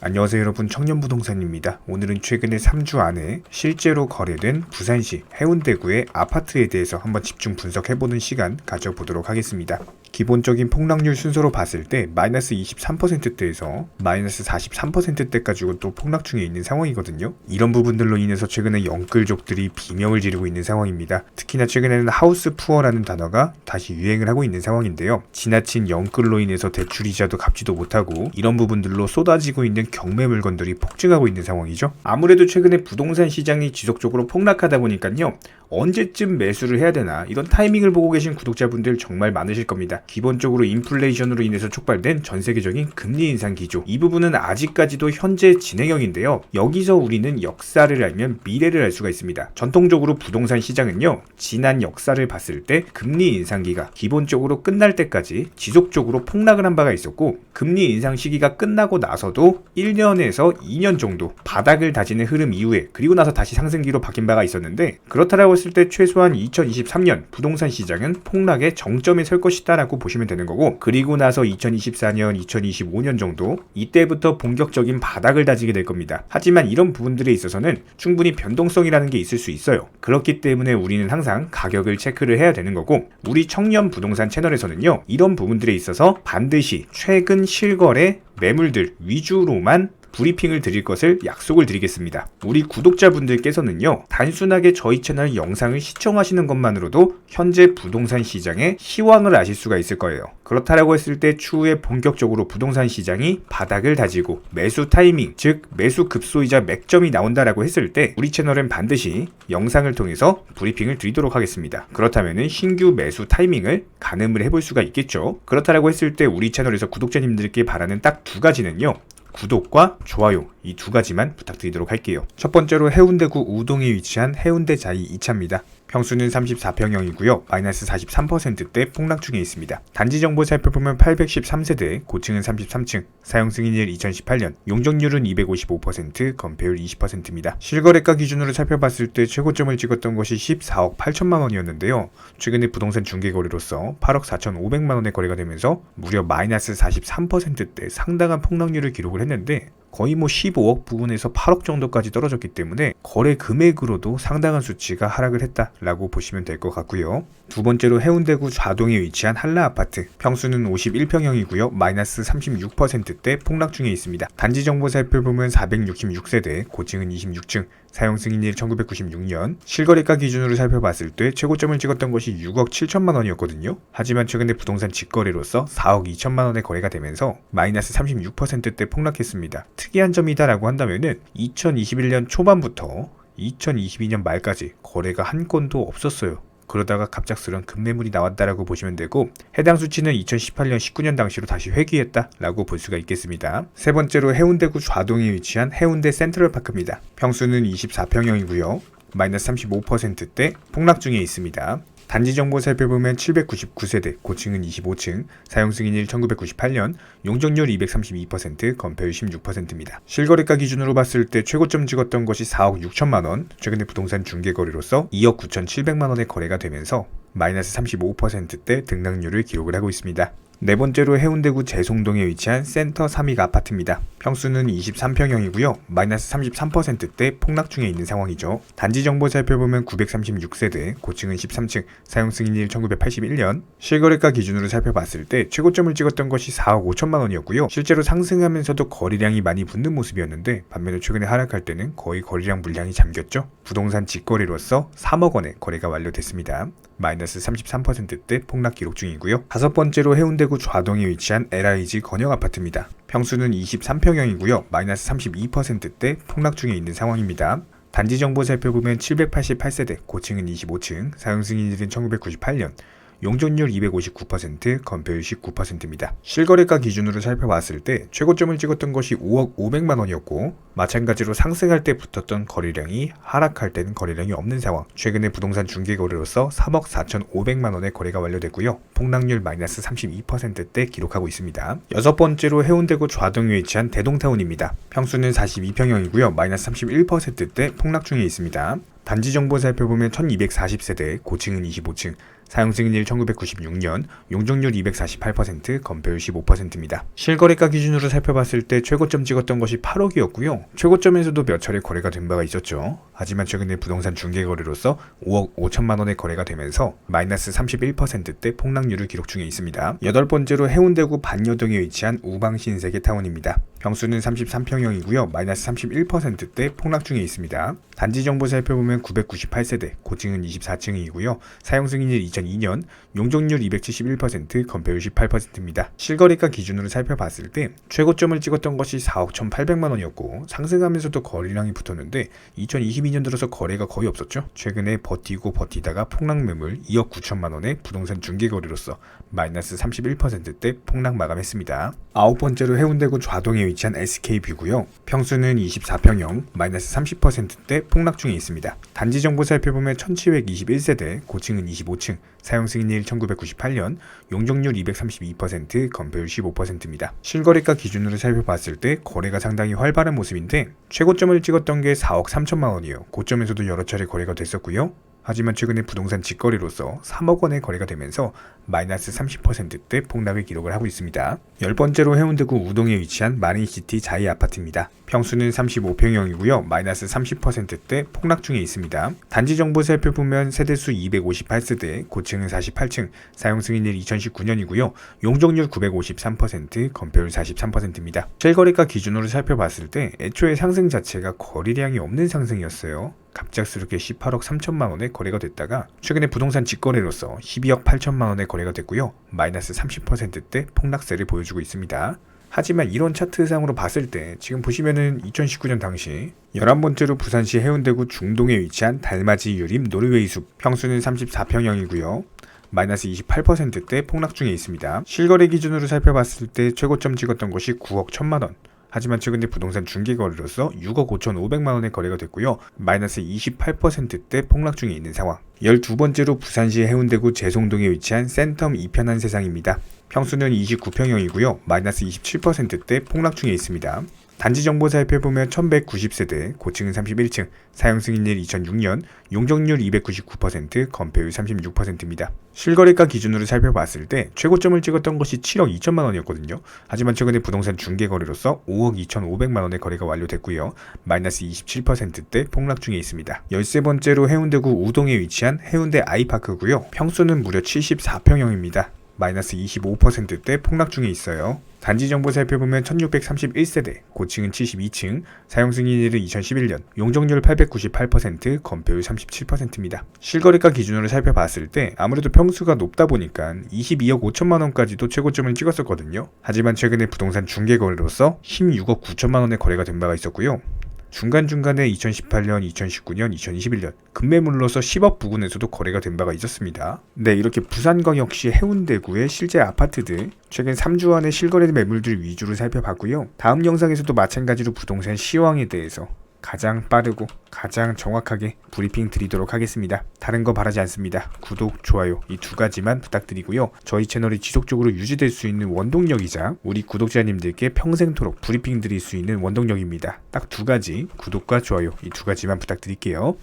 안녕하세요 여러분, 청년부동산입니다. 오늘은 최근에 3주 안에 실제로 거래된 부산시 해운대구의 아파트에 대해서 한번 집중 분석해보는 시간 가져보도록 하겠습니다. 기본적인 폭락률 순서로 봤을 때 마이너스 23%대에서 마이너스 43%대까지 또 폭락 중에 있는 상황이거든요. 이런 부분들로 인해서 최근에 영끌족들이 비명을 지르고 있는 상황입니다. 특히나 최근에는 하우스 푸어라는 단어가 다시 유행을 하고 있는 상황인데요. 지나친 영끌로 인해서 대출이자도 갚지도 못하고 이런 부분들로 쏟아지고 있는 경매 물건들이 폭증하고 있는 상황이죠. 아무래도 최근에 부동산 시장이 지속적으로 폭락하다 보니까요. 언제쯤 매수를 해야 되나 이런 타이밍을 보고 계신 구독자분들 정말 많으실 겁니다. 기본적으로 인플레이션으로 인해서 촉발된 전 세계적인 금리 인상 기조, 이 부분은 아직까지도 현재 진행형인데요. 여기서 우리는 역사를 알면 미래를 알 수가 있습니다. 전통적으로 부동산 시장은요, 지난 역사를 봤을 때 금리 인상기가 기본적으로 끝날 때까지 지속적으로 폭락을 한 바가 있었고, 금리 인상 시기가 끝나고 나서도 1년에서 2년 정도 바닥을 다지는 흐름 이후에 그리고 나서 다시 상승기로 바뀐 바가 있었는데, 그렇다라고 했을 때 최소한 2023년 부동산 시장은 폭락의 정점에 설 것이다 라고 보시면 되는 거고, 그리고 나서 2024년, 2025년 정도 이때부터 본격적인 바닥을 다지게 될 겁니다. 하지만 이런 부분들에 있어서는 충분히 변동성이라는 게 있을 수 있어요. 그렇기 때문에 우리는 항상 가격을 체크를 해야 되는 거고, 우리 청년 부동산 채널에서는요, 이런 부분들에 있어서 반드시 최근 실거래 매물들 위주로만 브리핑을 드릴 것을 약속을 드리겠습니다. 우리 구독자분들께서는요, 단순하게 저희 채널 영상을 시청하시는 것만으로도 현재 부동산 시장의 시황을 아실 수가 있을 거예요. 그렇다라고 했을 때 추후에 본격적으로 부동산 시장이 바닥을 다지고 매수 타이밍, 즉 매수 급소이자 맥점이 나온다라고 했을 때 우리 채널은 반드시 영상을 통해서 브리핑을 드리도록 하겠습니다. 그렇다면은 신규 매수 타이밍을 가늠을 해볼 수가 있겠죠. 그렇다라고 했을 때 우리 채널에서 구독자님들께 바라는 딱 두 가지는요, 구독과 좋아요, 이 두 가지만 부탁드리도록 할게요. 첫 번째로 해운대구 우동에 위치한 해운대 자이 2차입니다. 평수는 34평형이고요. 마이너스 43%대 폭락 중에 있습니다. 단지 정보 살펴보면 813세대, 고층은 33층, 사용 승인일 2018년, 용적률은 255%, 건폐율 20%입니다. 실거래가 기준으로 살펴봤을 때 최고점을 찍었던 것이 14억 8천만 원이었는데요. 최근에 부동산 중개거래로서 8억 4,500만 원의 거래가 되면서 무려 마이너스 43%대 상당한 폭락률을 기록을 했는데, 거의 15억 부근에서 8억 정도까지 떨어졌기 때문에 거래 금액으로도 상당한 수치가 하락을 했다라고 보시면 될 것 같고요. 두 번째로 해운대구 좌동에 위치한 한라 아파트, 평수는 51평형이고요. 마이너스 36%대 폭락 중에 있습니다. 단지 정보 살펴보면 466세대, 고층은 26층, 사용 승인일 1996년, 실거래가 기준으로 살펴봤을 때 최고점을 찍었던 것이 6억 7천만 원이었거든요. 하지만 최근에 부동산 직거래로서 4억 2천만 원의 거래가 되면서 마이너스 36%대 폭락했습니다. 특이한 점이다라고 한다면은 2021년 초반부터 2022년 말까지 거래가 한 건도 없었어요. 그러다가 갑작스런 급매물이 나왔다라고 보시면 되고, 해당 수치는 2018년 19년 당시로 다시 회귀했다라고 볼 수가 있겠습니다. 세 번째로 해운대구 좌동에 위치한 해운대 센트럴파크입니다. 평수는 24평형이고요. 마이너스 35%대 폭락 중에 있습니다. 단지 정보 살펴보면 799세대, 고층은 25층, 사용 승인일 1998년, 용적률 232%, 건폐율 16%입니다. 실거래가 기준으로 봤을 때 최고점 찍었던 것이 4억 6천만 원, 최근에 부동산 중개거래로서 2억 9,700만 원의 거래가 되면서 마이너스 35%대 등락률을 기록을 하고 있습니다. 네 번째로 해운대구 재송동에 위치한 센터 3익 아파트입니다. 평수는 23평형이고요. 마이너스 33%대 폭락 중에 있는 상황이죠. 단지 정보 살펴보면 936세대, 고층은 13층, 사용 승인일 1981년, 실거래가 기준으로 살펴봤을 때 최고점을 찍었던 것이 4억 5천만 원이었고요. 실제로 상승하면서도 거래량이 많이 붙는 모습이었는데, 반면에 최근에 하락할 때는 거의 거래량 물량이 잠겼죠. 부동산 직거래로서 3억 원의 거래가 완료됐습니다. 마이너스 33%대 폭락 기록 중이고요. 다섯 번째로 해운대구 좌동에 위치한 LIG 건영 아파트입니다. 평수는 23평형이고요. 마이너스 32%대 폭락 중에 있는 상황입니다. 단지 정보 살펴보면 788세대, 고층은 25층, 사용 승인일은 1998년, 용적률 259%, 건폐율 19%입니다. 실거래가 기준으로 살펴봤을 때 최고점을 찍었던 것이 5억 500만 원이었고, 마찬가지로 상승할 때 붙었던 거래량이 하락할 때는 거래량이 없는 상황. 최근에 부동산 중개거래로서 3억 4,500만 원의 거래가 완료됐고요. 폭락률 마이너스 32%대 기록하고 있습니다. 여섯 번째로 해운대구 좌동에 위치한 대동타운입니다. 평수는 42평형이고요. 마이너스 31%대 폭락 중에 있습니다. 단지 정보 살펴보면 1240세대, 고층은 25층, 사용 승인일 1996년, 용적률 248%, 건폐율 15%입니다. 실거래가 기준으로 살펴봤을 때 최고점 찍었던 것이 8억이었고요. 최고점에서도 몇 차례 거래가 된 바가 있었죠. 하지만 최근에 부동산 중개거래로서 5억 5천만 원에 거래가 되면서 마이너스 31%대 폭락률을 기록 중에 있습니다. 여덟 번째로 해운대구 반여동에 위치한 우방신세계 타운입니다. 평수는 33평형이고요. 마이너스 31%대 폭락 중에 있습니다. 단지 정보 살펴보면 998세대, 고층은 24층이고요. 사용 승인일 2002년, 용적률 271%, 건폐율 18%입니다. 실거래가 기준으로 살펴봤을 때 최고점을 찍었던 것이 4억 1,800만 원이었고 상승하면서도 거래량이 붙었는데 2022년 들어서 거래가 거의 없었죠. 최근에 버티고 버티다가 폭락 매물 2억 9천만 원의 부동산 중개거래로서 마이너스 31%대 폭락 마감했습니다. 아홉 번째로 해운대구 좌동에 위치한 SK뷰고요. 평수는 24평형, 마이너스 30%대 폭락 중에 있습니다. 단지 정보 살펴보면 1721세대, 고층은 25층, 사용 승인일 1998년, 용적률 232%, 건폐율 15%입니다. 실거래가 기준으로 살펴봤을 때 거래가 상당히 활발한 모습인데 최고점을 찍었던 게 4억 3천만 원이에요. 고점에서도 여러 차례 거래가 됐었고요. 하지만 최근에 부동산 직거래로서 3억 원의 거래가 되면서 마이너스 30%대 폭락을 기록을 하고 있습니다. 열 번째로 해운대구 우동에 위치한 마린시티 자이 아파트입니다. 평수는 35평형이고요. 마이너스 30%대 폭락 중에 있습니다. 단지 정보 살펴보면 세대수 258세대, 고층은 48층, 사용 승인일 2019년이고요. 용적률 953%, 건폐율 43%입니다. 실거래가 기준으로 살펴봤을 때 애초에 상승 자체가 거래량이 없는 상승이었어요. 갑작스럽게 18억 3천만 원에 거래가 됐다가 최근에 부동산 직거래로서 12억 8천만 원에 거래가 됐고요. 마이너스 30%대 폭락세를 보여주고 있습니다. 하지만 이런 차트상으로 봤을 때 지금 보시면은 2019년 당시 11번째로 부산시 해운대구 중동에 위치한 달맞이 유림 노르웨이 숲, 평수는 34평형이고요. 마이너스 28%대 폭락 중에 있습니다. 실거래 기준으로 살펴봤을 때 최고점 찍었던 것이 9억 1천만 원. 하지만 최근에 부동산 중개거래로서 6억 5,500만 원의 거래가 됐고요. 마이너스 28%대 폭락 중에 있는 상황. 12번째로 부산시 해운대구 재송동에 위치한 센텀 이편한 세상입니다. 평수는 29평형이고요. 마이너스 27%대 폭락 중에 있습니다. 단지 정보 살펴보면 1190세대, 고층은 31층, 사용 승인일 2006년, 용적률 299%, 건폐율 36%입니다. 실거래가 기준으로 살펴봤을 때 최고점을 찍었던 것이 7억 2천만 원이었거든요. 하지만 최근에 부동산 중개거래로서 5억 2,500만 원의 거래가 완료됐고요. 마이너스 27%대 폭락 중에 있습니다. 13번째로 해운대구 우동에 위치한 해운대 아이파크고요. 평수는 무려 74평형입니다. 마이너스 25%대 폭락 중에 있어요. 단지 정보 살펴보면 1631세대, 고층은 72층, 사용 승인일은 2011년, 용적률 898%, 건폐율 37%입니다. 실거래가 기준으로 살펴봤을 때 아무래도 평수가 높다 보니까 22억 5천만 원까지도 최고점을 찍었었거든요. 하지만 최근에 부동산 중개거래로서 16억 9천만 원의 거래가 된 바가 있었고요. 중간중간에 2018년, 2019년, 2021년 급매물로서 10억 부근에서도 거래가 된 바가 있었습니다. 네, 이렇게 부산광역시 해운대구의 실제 아파트들 최근 3주 안에 실거래 매물들 위주로 살펴봤고요. 다음 영상에서도 마찬가지로 부동산 시황에 대해서 가장 빠르고 가장 정확하게 브리핑 드리도록 하겠습니다. 다른 거 바라지 않습니다. 구독, 좋아요 이 두 가지만 부탁드리고요. 저희 채널이 지속적으로 유지될 수 있는 원동력이자 우리 구독자님들께 평생토록 브리핑 드릴 수 있는 원동력입니다. 딱 두 가지, 구독과 좋아요 이 두 가지만 부탁드릴게요.